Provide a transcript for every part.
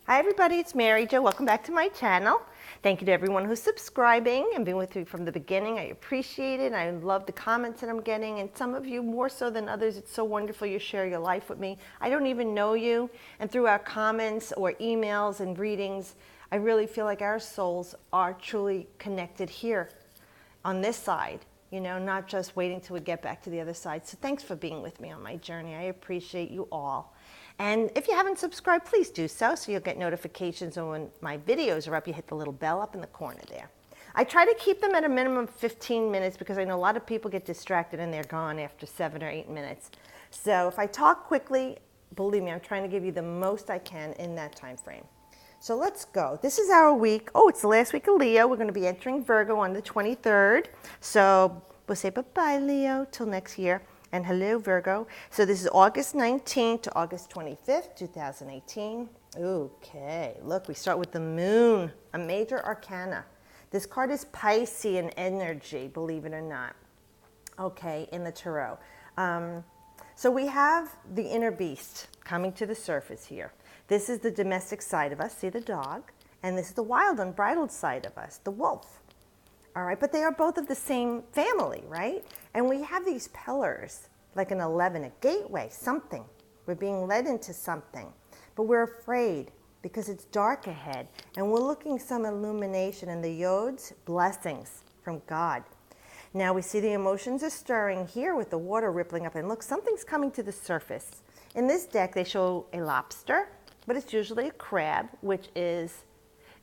Hi everybody, it's Mary Jo. Welcome back to my channel. Thank you to everyone who's subscribing and been with me from the beginning. I appreciate it. I love the comments that I'm getting, and some of you more so than others. It's so wonderful you share your life with me. I don't even know you, and through our comments or emails and readings, I really feel like our souls are truly connected here on this side, not just waiting till we get back to the other side. So thanks for being with me on my journey. I appreciate you all. And if you haven't subscribed, please do so you'll get notifications when my videos are up. You hit the little bell up in the corner there. I try to keep them at a minimum of 15 minutes because I know a lot of people get distracted and they're gone after 7 or 8 minutes. So if I talk quickly, believe me, I'm trying to give you the most I can in that time frame. So let's go. This is our week. Oh, it's the last week of Leo. We're going to be entering Virgo on the 23rd. So we'll say bye-bye, Leo, till next year. And hello, Virgo. So this is August 19th to August 25th, 2018. Okay, look, we start with the moon, a major arcana. This card is Piscean energy, believe it or not. Okay, in the tarot. So we have the inner beast coming to the surface here. This is the domestic side of us, see the dog, and this is the wild, unbridled side of us, the wolf. All right, but they are both of the same family, right? And we have these pillars, like an 11, a gateway, something. We're being led into something, but we're afraid because it's dark ahead, and we're looking some illumination, and the yods, blessings from God. Now we see the emotions are stirring here with the water rippling up, and look, something's coming to the surface. In this deck, they show a lobster, but it's usually a crab, which is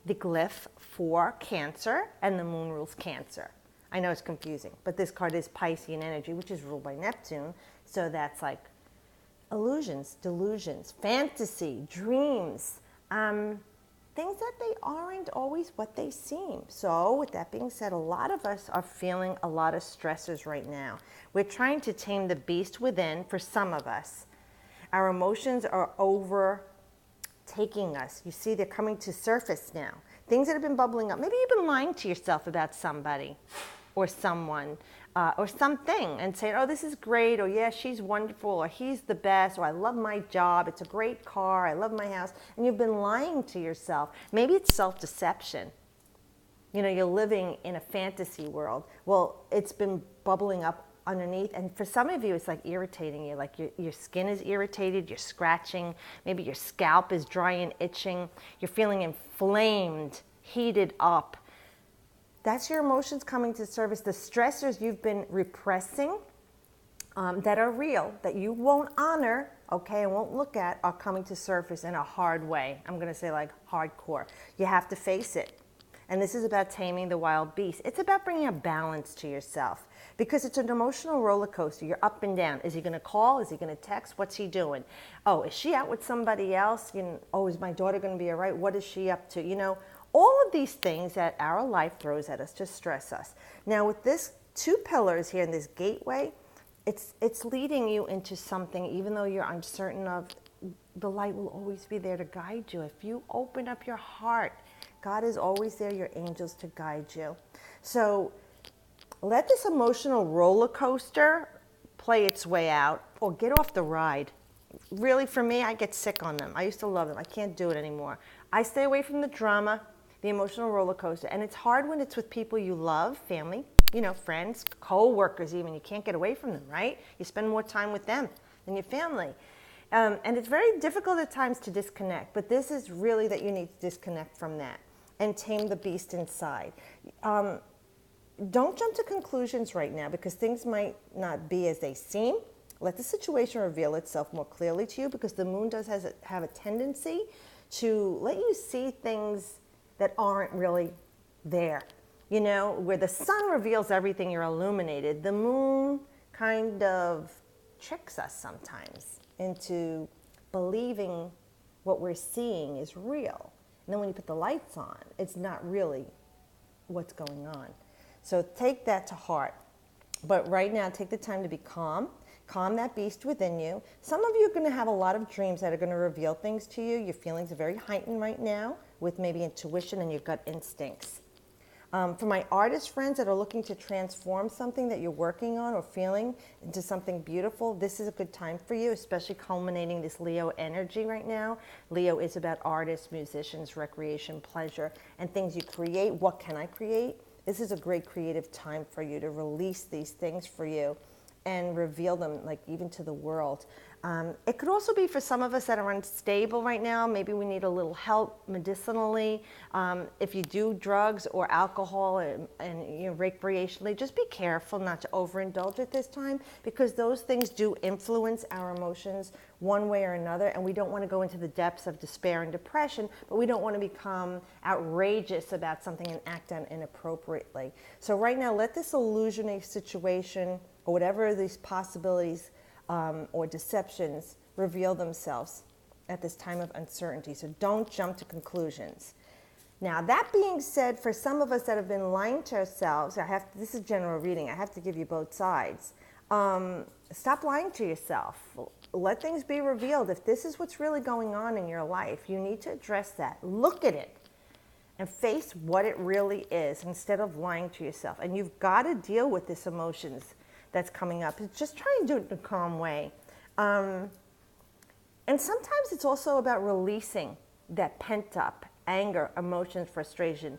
the glyph for Cancer, and the moon rules Cancer. I know it's confusing, but this card is Piscean energy, which is ruled by Neptune, so that's like illusions, delusions, fantasy, dreams, things that they aren't always what they seem. So with that being said, a lot of us are feeling a lot of stressors right now. We're trying to tame the beast within for some of us. Our emotions are overtaking us. You see, they're coming to surface now. Things that have been bubbling up. Maybe you've been lying to yourself about somebody or someone or something and saying, oh, this is great, or yeah, she's wonderful, or he's the best, or I love my job, it's a great car, I love my house. And you've been lying to yourself. Maybe it's self-deception. You're living in a fantasy world. Well, it's been bubbling up underneath, and for some of you it's like irritating you, like your skin is irritated, you're scratching, maybe your scalp is dry and itching, you're feeling inflamed, heated up. That's your emotions coming to surface. The stressors you've been repressing that are real, that you won't honor, okay, and won't look at, are coming to surface in a hard way. I'm going to say like hardcore. You have to face it. And this is about taming the wild beast. It's about bringing a balance to yourself because it's an emotional roller coaster. You're up and down. Is he going to call? Is he going to text? What's he doing? Oh, is she out with somebody else? Oh, is my daughter going to be all right? What is she up to? All of these things that our life throws at us to stress us. Now with this 2 pillars here in this gateway, it's leading you into something, even though you're uncertain of, the light will always be there to guide you. If you open up your heart, God is always there, your angels, to guide you. So let this emotional roller coaster play its way out, or get off the ride. Really, for me, I get sick on them. I used to love them. I can't do it anymore. I stay away from the drama, the emotional roller coaster. And it's hard when it's with people you love, family, friends, co-workers even. You can't get away from them, right? You spend more time with them than your family. And it's very difficult at times to disconnect, but this is really that you need to disconnect from that and tame the beast inside. Don't jump to conclusions right now because things might not be as they seem. Let the situation reveal itself more clearly to you, because the moon does have a tendency to let you see things that aren't really there. Where the sun reveals everything, you're illuminated. The moon kind of tricks us sometimes into believing what we're seeing is real. And then when you put the lights on, it's not really what's going on. So take that to heart. But right now, take the time to be calm. Calm that beast within you. Some of you are going to have a lot of dreams that are going to reveal things to you. Your feelings are very heightened right now with maybe intuition and your gut instincts. For my artist friends that are looking to transform something that you're working on or feeling into something beautiful, this is a good time for you, especially culminating this Leo energy right now. Leo is about artists, musicians, recreation, pleasure, and things you create. What can I create? This is a great creative time for you to release these things for you and reveal them, like, even to the world. It could also be for some of us that are unstable right now. Maybe we need a little help medicinally. If you do drugs or alcohol and recreationally, just be careful not to overindulge at this time, because those things do influence our emotions one way or another, and we don't want to go into the depths of despair and depression, but we don't want to become outrageous about something and act on inappropriately. So right now, let this illusionary situation or whatever these possibilities or deceptions reveal themselves at this time of uncertainty. So don't jump to conclusions. Now, that being said, for some of us that have been lying to ourselves, this is general reading, I have to give you both sides. Stop lying to yourself. Let things be revealed. If this is what's really going on in your life, you need to address that. Look at it and face what it really is instead of lying to yourself. And you've got to deal with this emotions that's coming up. Just try and do it in a calm way. And sometimes it's also about releasing that pent up anger, emotions, frustration.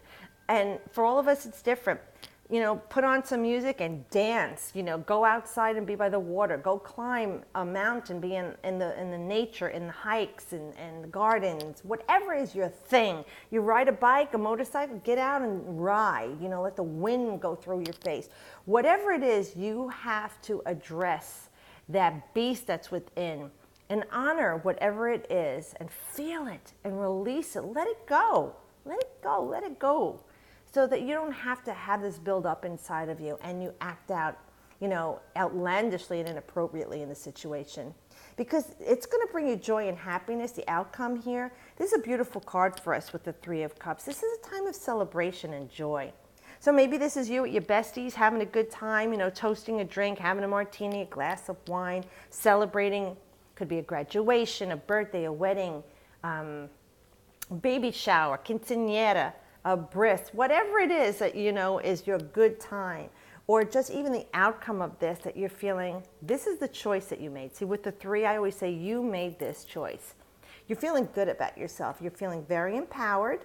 And for all of us, it's different. Put on some music and dance, go outside and be by the water, go climb a mountain, be in the nature, in the hikes and the gardens, whatever is your thing. You ride a bike, a motorcycle, get out and ride, let the wind go through your face. Whatever it is, you have to address that beast that's within and honor whatever it is and feel it and release it. Let it go, let it go, let it go. So that you don't have to have this build up inside of you and you act out, outlandishly and inappropriately in the situation. Because it's going to bring you joy and happiness, the outcome here. This is a beautiful card for us with the Three of Cups. This is a time of celebration and joy. So maybe this is you at your besties having a good time, toasting a drink, having a martini, a glass of wine, celebrating. Could be a graduation, a birthday, a wedding, baby shower, quinceañera, a bris, whatever it is that is your good time, or just even the outcome of this that you're feeling, this is the choice that you made. See, with the three, I always say you made this choice. You're feeling good about yourself. You're feeling very empowered.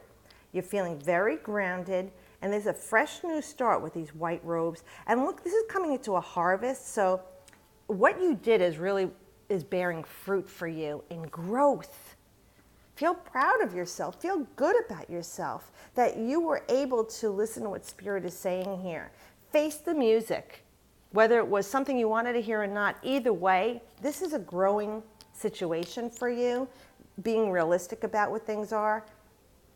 You're feeling very grounded, and there's a fresh new start with these white robes. And look, this is coming into a harvest, so what you did is bearing fruit for you in growth. Feel proud of yourself. Feel good about yourself that you were able to listen to what Spirit is saying here. Face the music, whether it was something you wanted to hear or not. Either way, this is a growing situation for you, being realistic about what things are.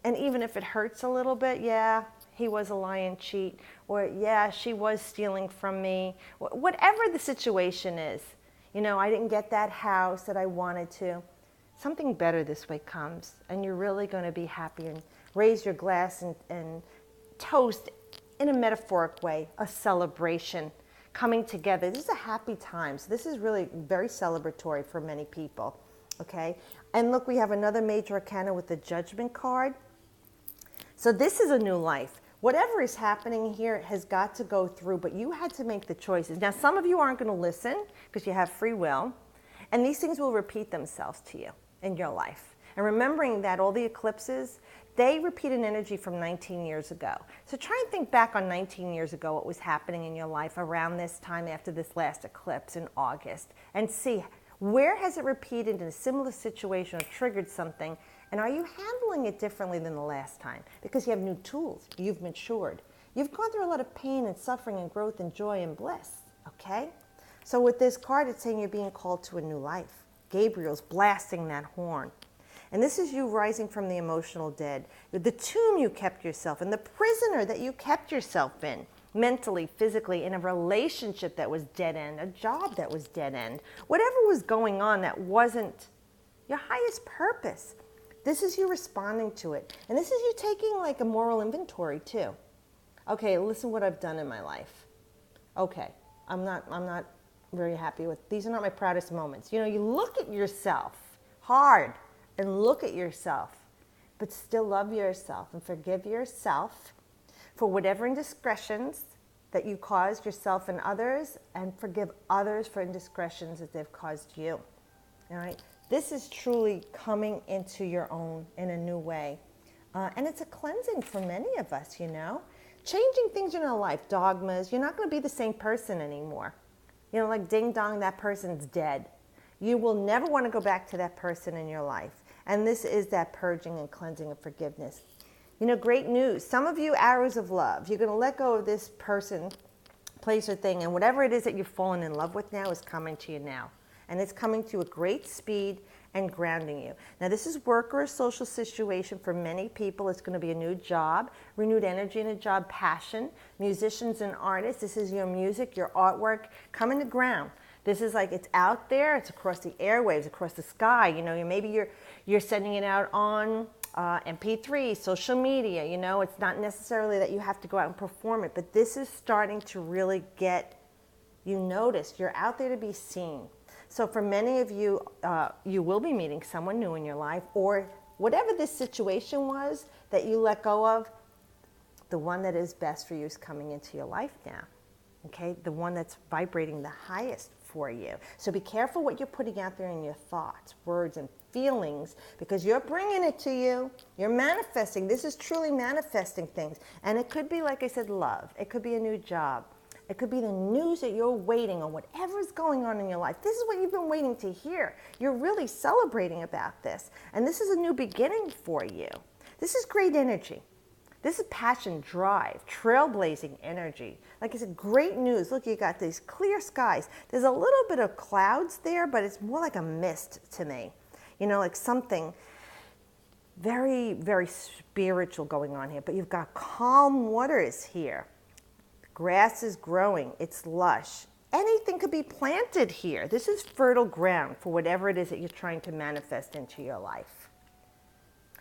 And even if it hurts a little bit, yeah, he was a lying cheat, or yeah, she was stealing from me. Whatever the situation is, I didn't get that house that I wanted to. Something better this way comes, and you're really going to be happy and raise your glass and toast in a metaphoric way, a celebration, coming together. This is a happy time. So this is really very celebratory for many people, okay? And look, we have another major arcana with the Judgment card. So this is a new life. Whatever is happening here has got to go through, but you had to make the choices. Now, some of you aren't going to listen because you have free will, and these things will repeat themselves to you in your life. And remembering that all the eclipses, they repeat an energy from 19 years ago. So try and think back on 19 years ago, what was happening in your life around this time after this last eclipse in August, and see where has it repeated in a similar situation or triggered something, and are you handling it differently than the last time? Because you have new tools, you've matured. You've gone through a lot of pain and suffering and growth and joy and bliss, okay? So with this card, it's saying you're being called to a new life. Gabriel's blasting that horn. And this is you rising from the emotional dead, the tomb you kept yourself in, the prisoner that you kept yourself in, mentally, physically, in a relationship that was dead end, a job that was dead end, whatever was going on that wasn't your highest purpose. This is you responding to it. And this is you taking like a moral inventory too. Okay, listen what I've done in my life. Okay, I'm not very happy with, these are not my proudest moments. You look at yourself hard and look at yourself, but still love yourself and forgive yourself for whatever indiscretions that you caused yourself and others, and forgive others for indiscretions that they've caused you. All right? This is truly coming into your own in a new way. And it's a cleansing for many of us, you know. Changing things in our life, dogmas. You're not going to be the same person anymore. You know, like ding dong, that person's dead. You will never want to go back to that person in your life. And this is that purging and cleansing of forgiveness. You know, great news. Some of you, arrows of love. You're going to let go of this person, place, or thing. And whatever it is that you've fallen in love with now is coming to you now. And it's coming to you at great speed and grounding you. Now, this is work or a social situation for many people. It's going to be a new job, renewed energy in a job, passion. Musicians and artists, this is your music, your artwork coming to ground. This is like it's out there, it's across the airwaves, across the sky. You know, maybe you're sending it out on MP3, social media. You know, it's not necessarily that you have to go out and perform it, but this is starting to really get you noticed. You're out there to be seen. So for many of you, you will be meeting someone new in your life, or whatever this situation was that you let go of, the one that is best for you is coming into your life now. Okay, the one that's vibrating the highest for you. So be careful what you're putting out there in your thoughts, words, and feelings, because you're bringing it to you. You're manifesting. This is truly manifesting things. And it could be, like I said, love. It could be a new job. It could be the news that you're waiting on, whatever's going on in your life. This is what you've been waiting to hear. You're really celebrating about this. And this is a new beginning for you. This is great energy. This is passion, drive, trailblazing energy. Like I said, great news. Look, you got these clear skies. There's a little bit of clouds there, but it's more like a mist to me. You know, like something very, very spiritual going on here. But you've got calm waters here. Grass is growing. It's lush. Anything could be planted here. This is fertile ground for whatever it is that you're trying to manifest into your life.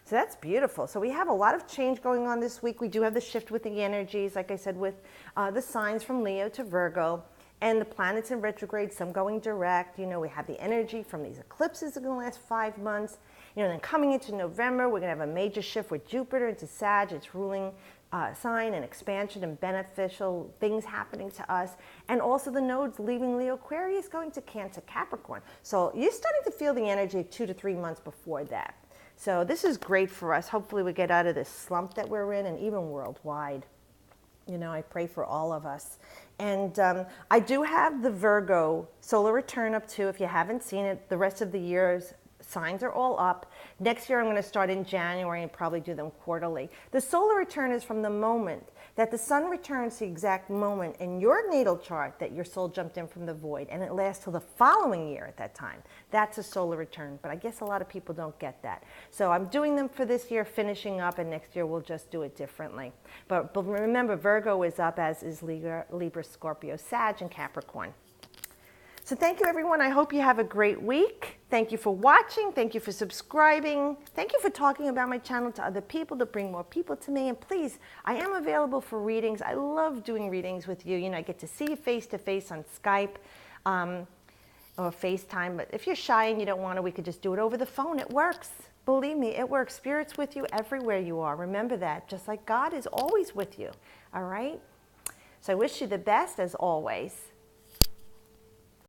So that's beautiful. So we have a lot of change going on this week. We do have the shift with the energies, like I said, with the signs from Leo to Virgo, and the planets in retrograde, some going direct. You know, we have the energy from these eclipses that are going to last 5 months. You know, then coming into November, we're going to have a major shift with Jupiter into Sag, its ruling sign, and expansion and beneficial things happening to us. And also the nodes leaving Leo Aquarius, going to Cancer Capricorn. So you're starting to feel the energy 2 to 3 months before that. So this is great for us. Hopefully we get out of this slump that we're in, and even worldwide. You know, I pray for all of us. And I do have the Virgo solar return up too. If you haven't seen it, the rest of the year's signs are all up. Next year I'm going to start in January and probably do them quarterly. The solar return is from the moment that the sun returns, the exact moment in your natal chart that your soul jumped in from the void, and it lasts till the following year at that time. That's a solar return, but I guess a lot of people don't get that. So I'm doing them for this year, finishing up, and next year we'll just do it differently. But remember, Virgo is up, as is Libra, Scorpio, Sag, and Capricorn. So thank you, everyone. I hope you have a great week. Thank you for watching. Thank you for subscribing. Thank you for talking about my channel to other people, to bring more people to me. And please, I am available for readings. I love doing readings with you. You know, I get to see you face to face on Skype or FaceTime. But if you're shy and you don't want to, we could just do it over the phone. It works. Believe me, it works. Spirit's with you everywhere you are. Remember that. Just like God is always with you. All right? So I wish you the best as always.